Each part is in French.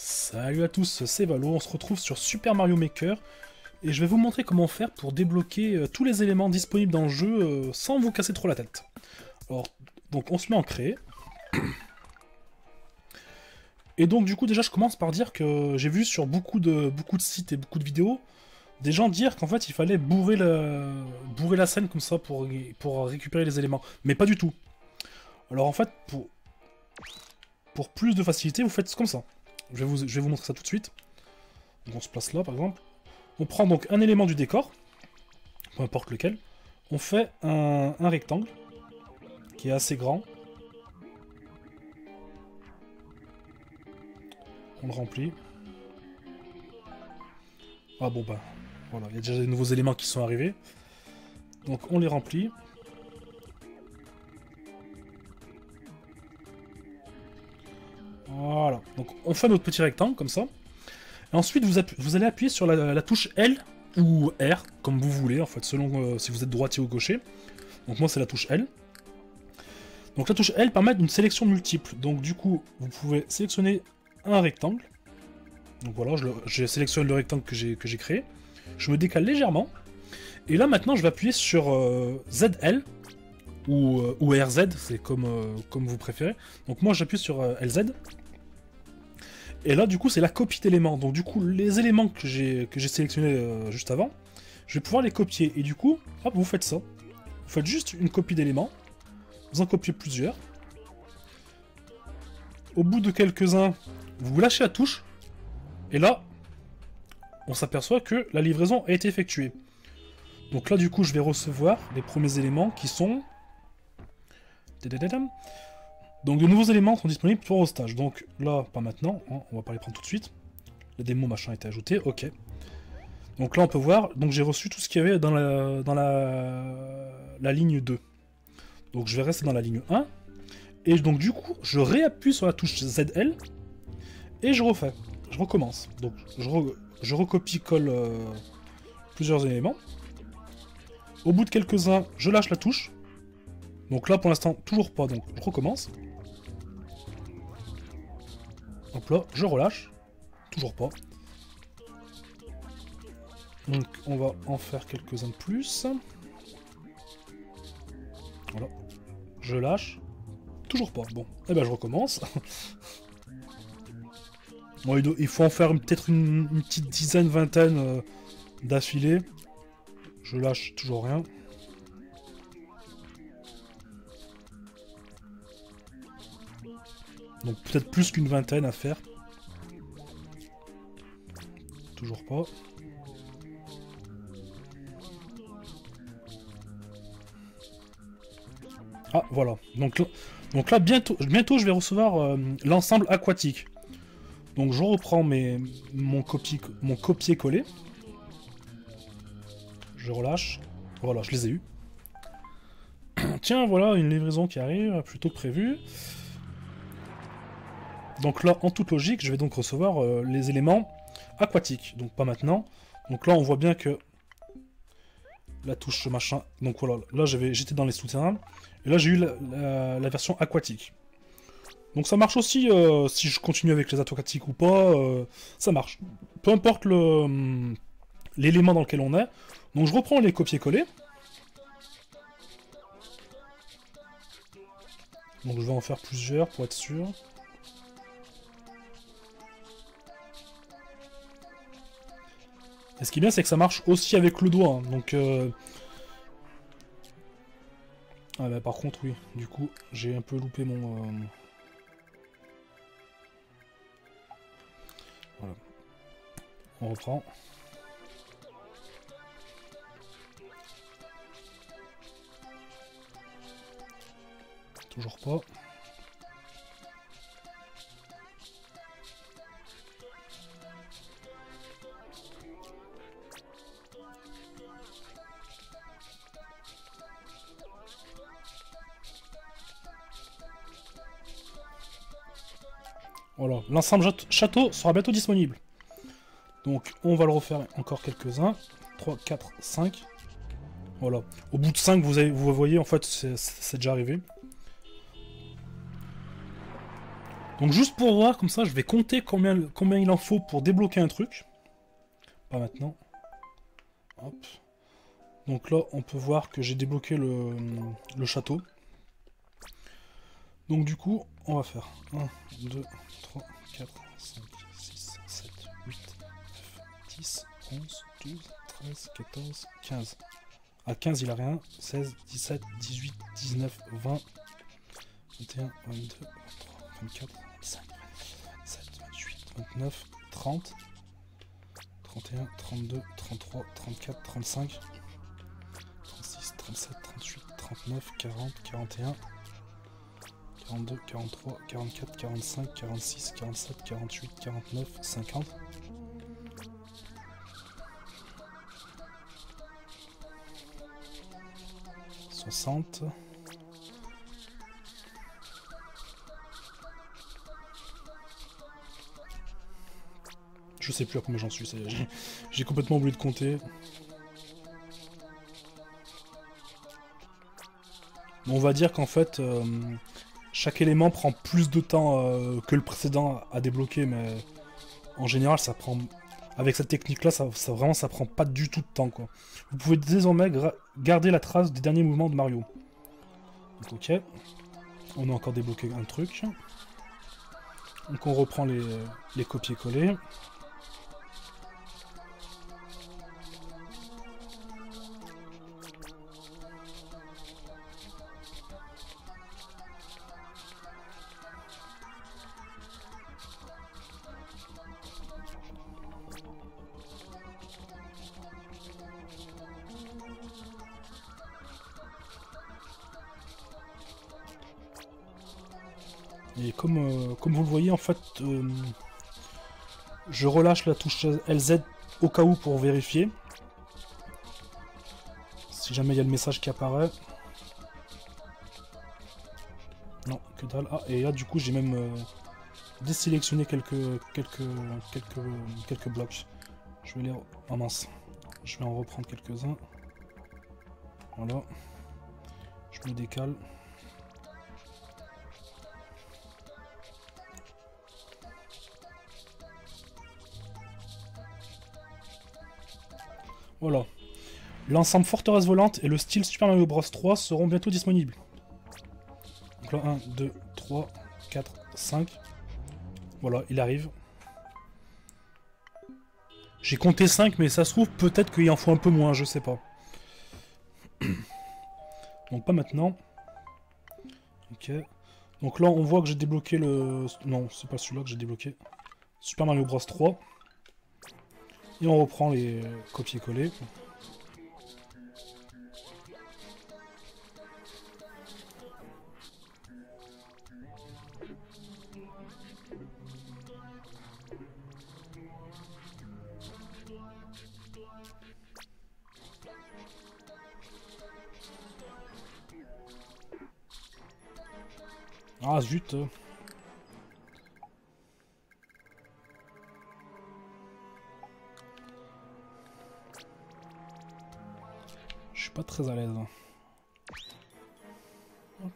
Salut à tous, c'est Valo, on se retrouve sur Super Mario Maker et je vais vous montrer comment faire pour débloquer tous les éléments disponibles dans le jeu sans vous casser trop la tête. Alors, donc on se met en créer. Et donc du coup déjà je commence par dire que j'ai vu sur beaucoup de sites et beaucoup de vidéos des gens dire qu'en fait il fallait bourrer la scène comme ça pour récupérer les éléments. Mais pas du tout. Alors en fait pour plus de facilité vous faites comme ça. Je vais vous montrer ça tout de suite. Donc on se place là par exemple. On prend donc un élément du décor, peu importe lequel. On fait un rectangle qui est assez grand. On le remplit. Ah bon bah voilà, il y a déjà des nouveaux éléments qui sont arrivés. Donc on les remplit. Voilà, donc on fait notre petit rectangle comme ça. Et ensuite vous allez appuyer sur la touche L ou R, comme vous voulez en fait, selon si vous êtes droitier ou gaucher. Donc moi c'est la touche L. Donc la touche L permet une sélection multiple. Donc du coup vous pouvez sélectionner un rectangle. Donc voilà, je sélectionne le rectangle que j'ai créé. Je me décale légèrement. Et là maintenant je vais appuyer sur ZL ou RZ, c'est comme vous préférez. Donc moi j'appuie sur LZ. Et là du coup c'est la copie d'éléments. Donc du coup les éléments que j'ai sélectionnés juste avant, je vais pouvoir les copier. Et du coup, hop, vous faites ça. Vous faites juste une copie d'éléments. Vous en copiez plusieurs. Au bout de quelques-uns, vous lâchez la touche. Et là, on s'aperçoit que la livraison a été effectuée. Donc là, du coup, je vais recevoir les premiers éléments qui sont... Donc de nouveaux éléments sont disponibles pour vos stages. Donc là, pas maintenant, hein, on va pas les prendre tout de suite. Les démos machin étaient ajoutés, ok. Donc là, on peut voir, donc j'ai reçu tout ce qu'il y avait dans la ligne 2. Donc je vais rester dans la ligne 1. Et donc du coup, je réappuie sur la touche ZL. Et je refais. Je recommence. Donc je recopie-colle plusieurs éléments. Au bout de quelques-uns, je lâche la touche. Donc là, pour l'instant, toujours pas. Donc je recommence. Hop là, je relâche. Toujours pas. Donc on va en faire quelques-uns de plus. Voilà. Je lâche. Toujours pas. Bon, et ben je recommence. Bon, il faut en faire peut-être une petite dizaine, vingtaine d'affilée. Je lâche toujours rien. Donc peut-être plus qu'une vingtaine à faire. Toujours pas. Ah voilà. Donc là bientôt je vais recevoir l'ensemble aquatique. Donc je reprends mon copier-coller. Je relâche. Voilà, je les ai eus. Tiens, voilà une livraison qui arrive, plutôt que prévu. Donc là, en toute logique, je vais donc recevoir les éléments aquatiques. Donc pas maintenant. Donc là, on voit bien que la touche machin... Donc voilà, là j'étais dans les souterrains. Et là, j'ai eu la version aquatique. Donc ça marche aussi, si je continue avec les aquatiques ou pas, ça marche. Peu importe l'élément dans lequel on est. Donc je reprends les copier-coller. Donc je vais en faire plusieurs pour être sûr. Et ce qui est bien, c'est que ça marche aussi avec le doigt. Hein. Donc... Ah bah par contre, oui. Du coup, j'ai un peu loupé mon... Voilà. On reprend. Toujours pas. Voilà, l'ensemble château sera bientôt disponible. Donc on va le refaire encore quelques-uns. 3, 4, 5. Voilà. Au bout de 5, vous voyez, en fait, c'est déjà arrivé. Donc juste pour voir, comme ça, je vais compter combien il en faut pour débloquer un truc. Pas maintenant. Hop. Donc là, on peut voir que j'ai débloqué le château. Donc du coup, on va faire 1, 2, 3, 4, 5, 6, 7, 8, 9, 10, 11, 12, 13, 14, 15. À 15, il a rien. 16, 17, 18, 19, 20, 21, 22, 23, 24, 25, 27, 28, 29, 30, 31, 32, 33, 34, 35, 36, 37, 38, 39, 40, 41, 42, 43, 44, 45, 46, 47, 48, 49, 50. Je sais plus à combien j'en suis, j'ai complètement oublié de compter. On va dire qu'en fait, chaque élément prend plus de temps que le précédent à débloquer, mais en général, ça prend... Avec cette technique-là, ça prend pas du tout de temps, quoi. Vous pouvez désormais garder la trace des derniers mouvements de Mario. Donc, ok. On a encore débloqué un truc. Donc on reprend les copier-coller. Et comme vous le voyez, en fait, je relâche la touche LZ au cas où pour vérifier. Si jamais il y a le message qui apparaît. Non, que dalle. Ah, et là, du coup, j'ai même désélectionné quelques blocs. Je vais les... Oh mince. Je vais en reprendre quelques-uns. Voilà. Je me décale. Voilà. L'ensemble Forteresse Volante et le style Super Mario Bros 3 seront bientôt disponibles. Donc là, 1, 2, 3, 4, 5. Voilà, il arrive. J'ai compté 5, mais ça se trouve, peut-être qu'il en faut un peu moins, je sais pas. Donc pas maintenant. Ok. Donc là, on voit que j'ai débloqué le... Non, c'est pas celui-là que j'ai débloqué. Super Mario Bros 3. Et on reprend les copier-coller. Ah zut. Je suis pas très à l'aise. Hop.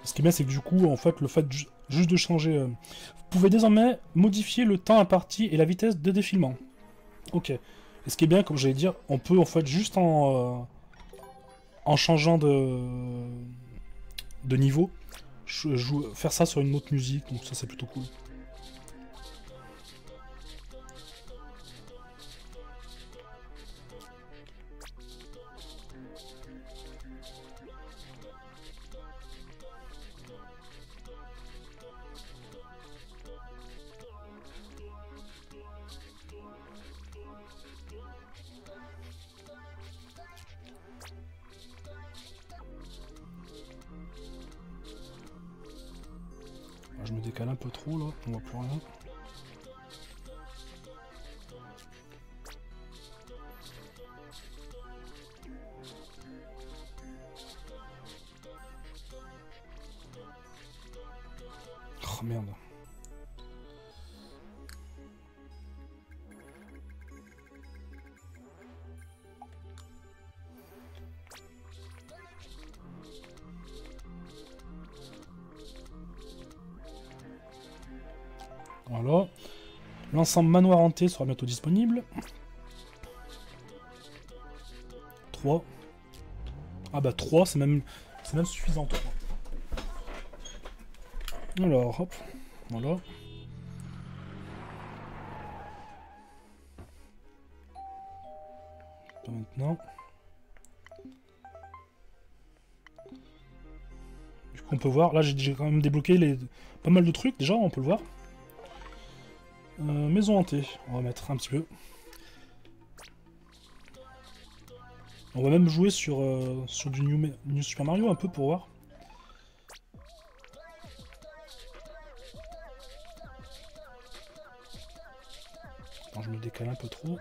Ce qui est bien, c'est que du coup, en fait, le fait juste de changer... vous pouvez désormais modifier le temps imparti et la vitesse de défilement. Ok. Et ce qui est bien, comme j'allais dire, on peut en fait juste en changeant de niveau, faire ça sur une autre musique, donc ça c'est plutôt cool. Je me décale un peu trop là, on voit plus rien. Oh merde. Voilà. L'ensemble manoir hanté sera bientôt disponible. 3. Ah bah 3, c'est même suffisant. 3. Alors, hop. Voilà. Pas maintenant. Du coup, on peut voir. Là, j'ai quand même débloqué pas mal de trucs déjà, on peut le voir. Maison hantée, on va mettre un petit peu. On va même jouer sur du New Super Mario un peu pour voir. Attends, je me décale un peu trop.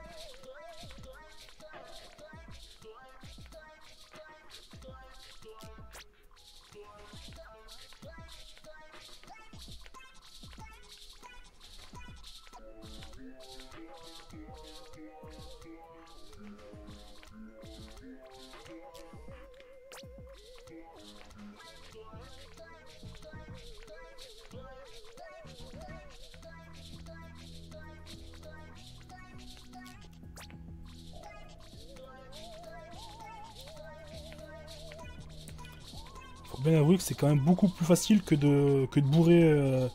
Faut bien avouer que c'est quand même beaucoup plus facile que de bourrer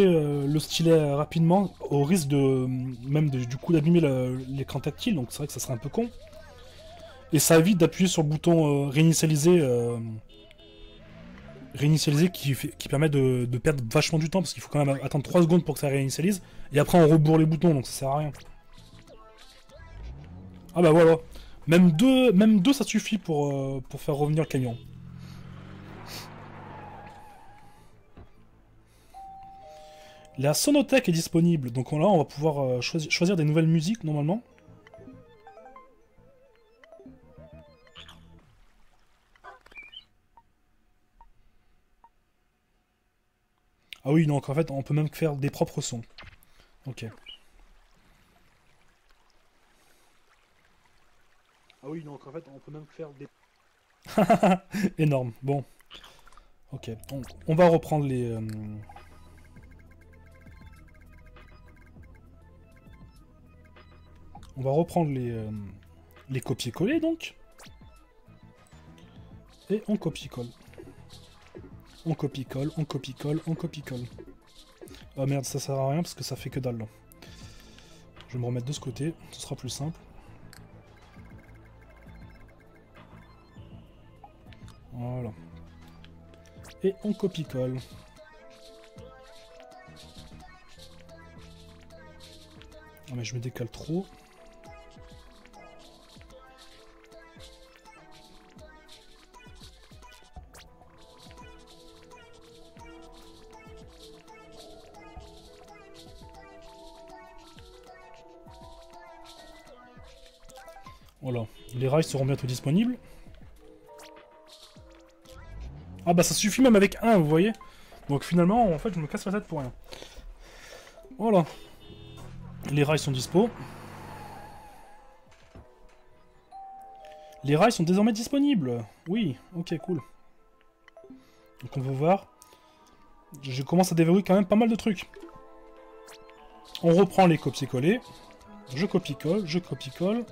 le stylet rapidement, au risque du coup d'abîmer l'écran tactile, donc c'est vrai que ça serait un peu con. Et ça évite d'appuyer sur le bouton réinitialiser, qui permet de perdre vachement du temps, parce qu'il faut quand même attendre 3 secondes pour que ça réinitialise, et après on rebourre les boutons, donc ça sert à rien. Ah bah voilà, même deux ça suffit pour faire revenir le camion. La sonothèque est disponible, donc là on va pouvoir choisir des nouvelles musiques normalement. Ah oui, donc en fait on peut même faire des propres sons. Ok. Ah oui, donc en fait on peut même faire des... Énorme, bon. Ok, on va reprendre les... On va reprendre les copier-coller donc. Et on copie-colle. On copie-colle, on copie-colle, on copie-colle. Ah merde, ça sert à rien parce que ça fait que dalle là. Je vais me remettre de ce côté, ce sera plus simple. Voilà. Et on copie-colle. Ah mais je me décale trop. Voilà, les rails seront bientôt disponibles. Ah bah ça suffit même avec un, vous voyez. Donc finalement, en fait, je me casse la tête pour rien. Voilà. Les rails sont dispo. Les rails sont désormais disponibles. Oui, ok, cool. Donc on va voir. Je commence à déverrouiller quand même pas mal de trucs. On reprend les copier-coller. Je copie-colle, je copie-colle.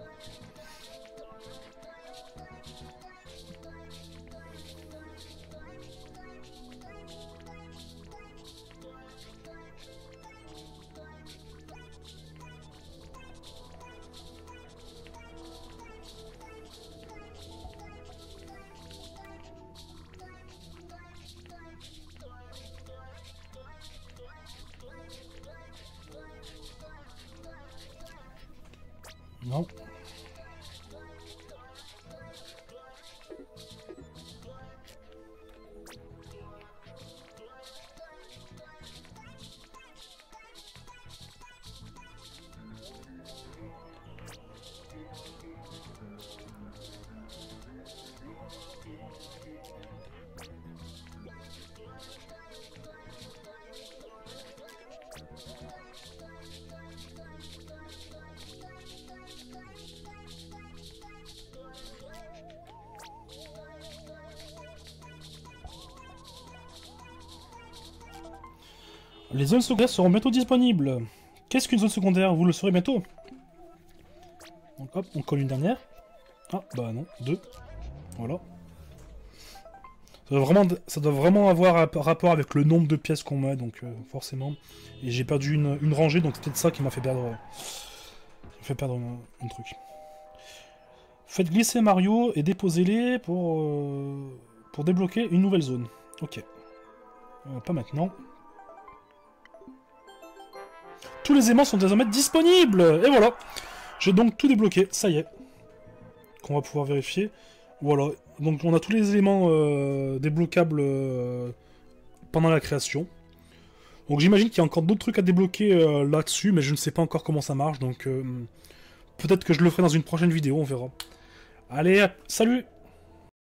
Non. Les zones secondaires seront bientôt disponibles. Qu'est-ce qu'une zone secondaire? Vous le saurez bientôt. Donc hop, on colle une dernière. Ah, bah non, 2. Voilà. Ça doit vraiment avoir un rapport avec le nombre de pièces qu'on met, donc forcément. Et j'ai perdu une rangée, donc c'est peut-être ça qui m'a fait perdre... un truc. Faites glisser Mario et déposez-les pour débloquer une nouvelle zone. Ok. Pas maintenant. Tous les aimants sont désormais disponibles. Et voilà. J'ai donc tout débloqué. Ça y est. Qu'on va pouvoir vérifier. Voilà. Donc on a tous les éléments débloquables pendant la création. Donc j'imagine qu'il y a encore d'autres trucs à débloquer là-dessus, mais je ne sais pas encore comment ça marche. Donc peut-être que je le ferai dans une prochaine vidéo, on verra. Allez, salut!